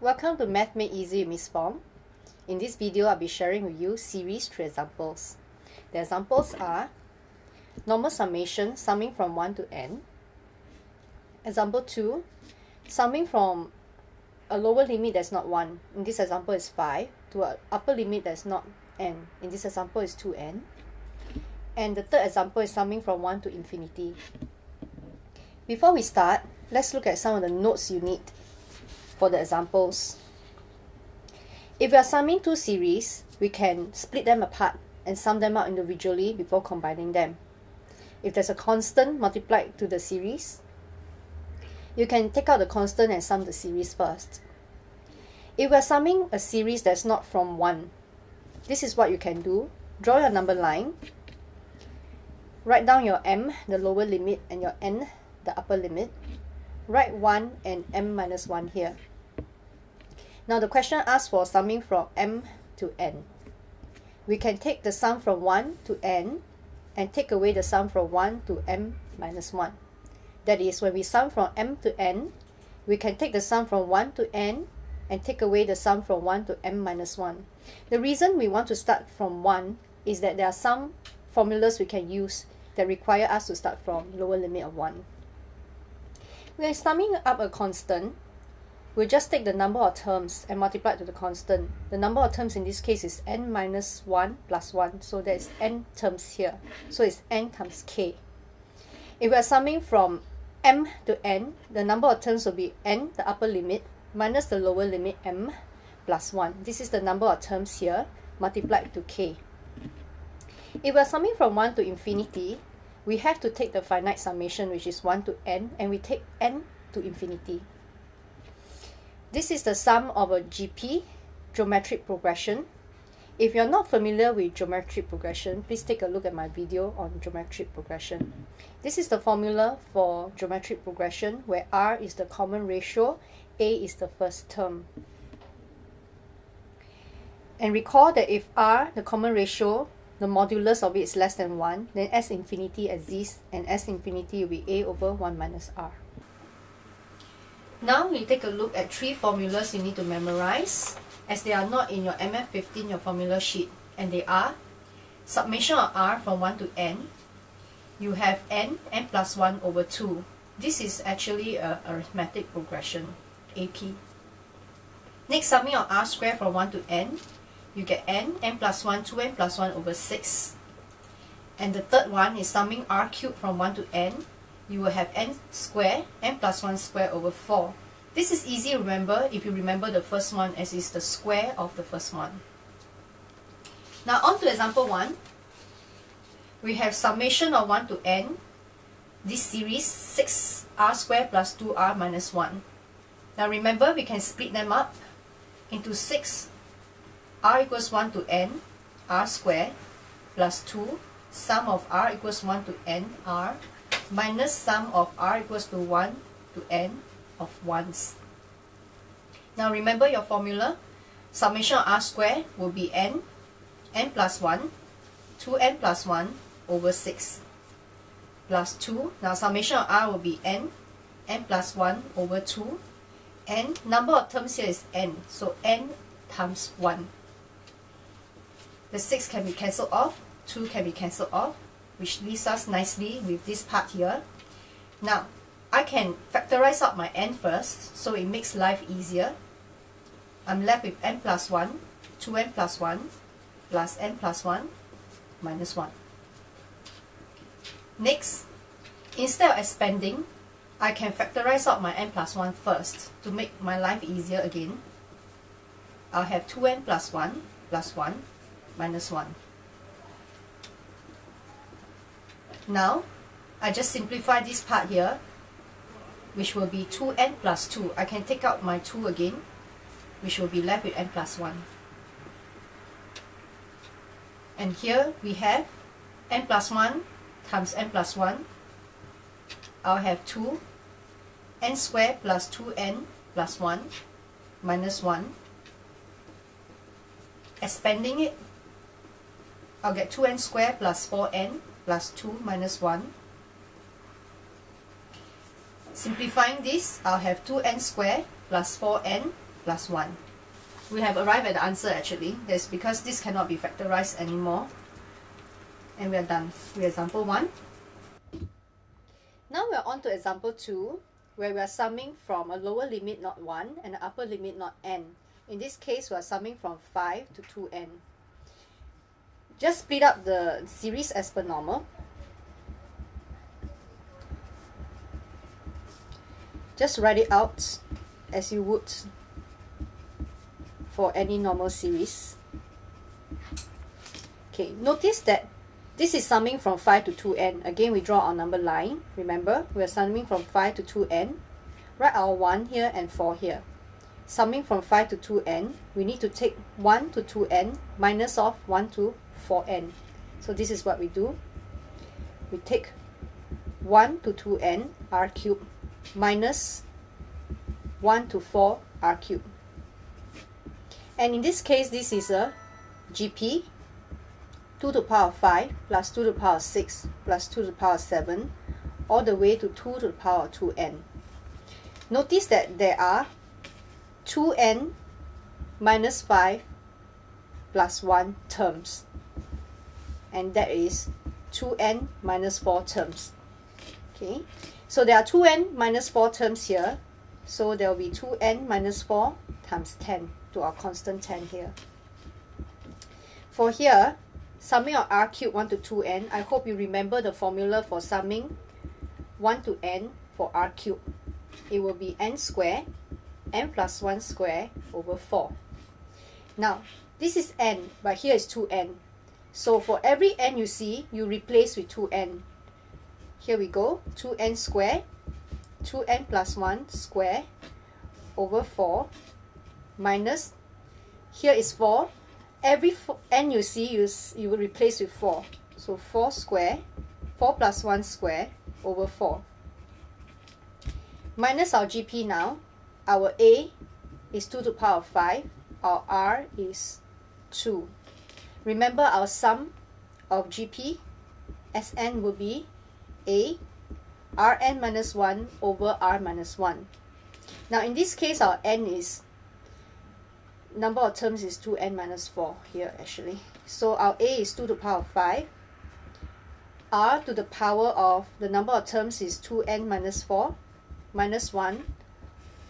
Welcome to Math Made Easy with Miss Fong. In this video, I'll be sharing with you series through examples. The examples are normal summation, summing from 1 to n. Example 2, summing from a lower limit that's not 1. In this example is 5 to an upper limit that's not n. In this example is 2n. And the third example is summing from 1 to infinity. Before we start, let's look at some of the notes you need for the examples. If we are summing two series, we can split them apart and sum them out individually before combining them. If there's a constant multiplied to the series, you can take out the constant and sum the series first. If we are summing a series that's not from 1, this is what you can do. Draw your number line, write down your m, the lower limit, and your n, the upper limit. Write 1 and m minus 1 here. Now the question asks for summing from m to n. We can take the sum from 1 to n and take away the sum from 1 to m minus 1. That is, when we sum from m to n, we can take the sum from 1 to n and take away the sum from 1 to m minus 1. The reason we want to start from 1 is that there are some formulas we can use that require us to start from lower limit of 1. We are summing up a constant. We'll just take the number of terms and multiply it to the constant. The number of terms in this case is n minus 1 plus 1. So there is n terms here. So it's n times k. If we are summing from m to n, the number of terms will be n, the upper limit, minus the lower limit m plus 1. This is the number of terms here, multiplied to k. If we are summing from 1 to infinity, we have to take the finite summation, which is 1 to n, and we take n to infinity. This is the sum of a GP, geometric progression. If you're not familiar with geometric progression, please take a look at my video on geometric progression. This is the formula for geometric progression, where R is the common ratio, A is the first term. And recall that if R, the common ratio, the modulus of it is less than 1, then S infinity exists, and S infinity will be A over 1 minus R. Now we take a look at 3 formulas you need to memorize, as they are not in your MF15, your formula sheet, and they are summation of R from 1 to n. You have n plus 1 over 2. This is actually an arithmetic progression, AP. Next, summing of R squared from 1 to n. You get n plus 1, 2n plus 1 over 6. And the third one is summing R cubed from 1 to n. You will have n squared, n plus 1 squared over 4. This is easy to remember if you remember the first one, as is the square of the first one. Now on to example 1. We have summation of 1 to n. This series 6r squared plus 2r minus 1. Now remember, we can split them up into 6. R equals 1 to n, r squared, plus 2, sum of r equals 1 to n, r, minus sum of r equals to 1 to n of 1s. Now remember your formula. Summation of r squared will be n plus 1, 2n plus 1 over 6, plus 2. Now summation of r will be n plus 1 over 2, and number of terms here is n, so n times 1. The 6 can be cancelled off, 2 can be cancelled off, which leaves us nicely with this part here. Now, I can factorize out my n first, so it makes life easier. I'm left with n plus 1, 2n plus 1, plus n plus 1, minus 1. Next, instead of expanding, I can factorize out my n plus 1 first to make my life easier again. I'll have 2n plus 1 plus 1 minus 1. Now, I just simplify this part here, which will be 2n plus 2. I can take out my 2 again, which will be left with n plus 1. And here we have n plus 1 times n plus 1. I'll have 2 n squared plus 2n plus 1 minus 1. Expanding it, I'll get 2n squared plus 4n plus 2 minus 1. Simplifying this, I'll have 2n squared plus 4n plus 1. We have arrived at the answer actually. That's because this cannot be factorized anymore. And we are done with example 1. Now we are on to example 2, where we are summing from a lower limit not 1 and an upper limit not n. In this case, we are summing from 5 to 2n. Just split up the series as per normal. Just write it out as you would for any normal series. Okay, notice that this is summing from 5 to 2n. Again, we draw our number line. Remember, we are summing from 5 to 2n. Write our 1 here and 4 here. Summing from 5 to 2n, we need to take 1 to 2n minus off 1 to 4n. So this is what we do. We take 1 to 2n r cubed minus 1 to 4 r cubed. And in this case, this is a GP, 2 to the power of 5 plus 2 to the power of 6 plus 2 to the power of 7 all the way to 2 to the power of 2n. Notice that there are 2n minus 5 plus 1 terms, and that is 2n minus 4 terms. Okay, so there are 2n minus 4 terms here, so there will be 2n minus 4 times 10 to our constant 10 here. For here, summing of r cubed 1 to 2n, I hope you remember the formula for summing 1 to n for r cubed. It will be n squared, n plus 1 squared over 4. Now, this is n, but here is 2n. So for every n you see, you replace with 2n. Here we go, 2n squared, 2n plus 1 squared over 4 minus, here is 4. Every n you see, you will replace with 4. So 4 squared, 4 plus 1 squared over 4. Minus our GP now. Our A is 2 to the power of 5. Our R is 2. Remember our sum of GP, Sn will be A, Rn minus 1 over R minus 1. Now in this case, our n is, number of terms is 2n minus 4 here actually. So our A is 2 to the power of 5. R to the power of the number of terms is 2n minus 4 minus 1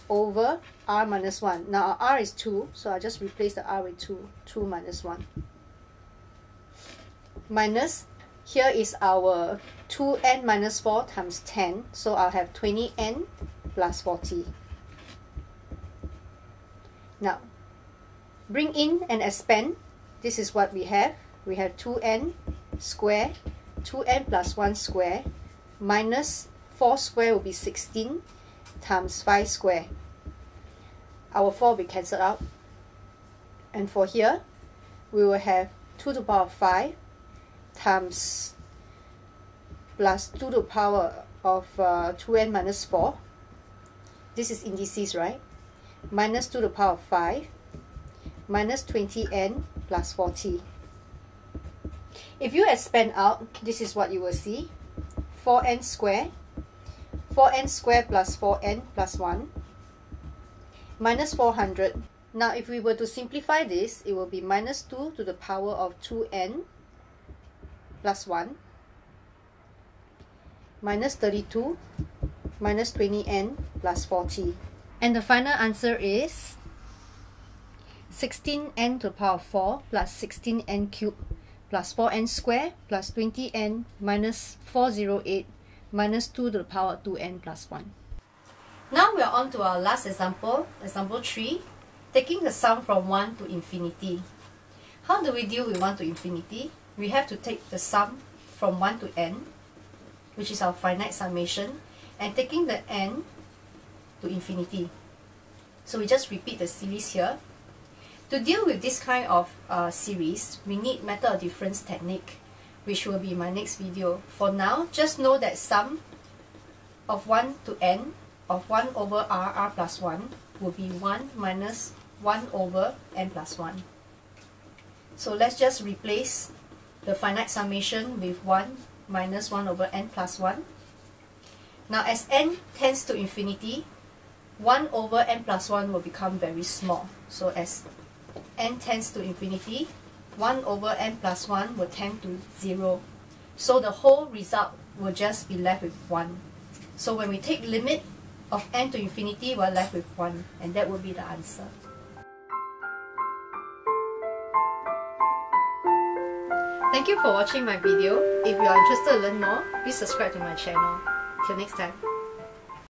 over R minus 1. Now our R is 2, so I'll just replace the R with 2. 2 minus 1. Minus, here is our 2n minus 4 times 10, so I'll have 20n plus 40. Now, bring in and expand. This is what we have. We have 2n square, 2n plus 1 square, minus 4 square will be 16 times 5 square. Our 4 will be cancelled out. And for here, we will have 2 to the power of 5 times plus 2 to the power of 2n minus 4. This is indices, right? Minus 2 to the power of 5 minus 20n plus 40. If you expand out, this is what you will see. 4n squared, 4n squared plus 4n plus 1 minus 400. Now if we were to simplify this, it will be minus 2 to the power of 2n plus 1 minus 32 minus 20n plus 40. And the final answer is 16n to the power of 4 plus 16n cubed plus 4n squared plus 20n minus 408 minus 2 to the power of 2n plus 1. Now we are on to our last example, example 3, taking the sum from 1 to infinity. How do we deal with 1 to infinity? We have to take the sum from 1 to n, which is our finite summation, and taking the n to infinity. So we just repeat the series here. To deal with this kind of series, we need method of difference technique, which will be my next video. For now, just know that sum of 1 to n of 1 over r plus 1 will be 1 minus 1 over n plus 1. So let's just replace the finite summation with 1 minus 1 over n plus 1. Now as n tends to infinity, 1 over n plus 1 will become very small. So as n tends to infinity, 1 over n plus 1 will tend to 0. So the whole result will just be left with 1. So when we take limit of n to infinity, we're left with 1, and that will be the answer. Thank you for watching my video. If you are interested to learn more, please subscribe to my channel. Till next time.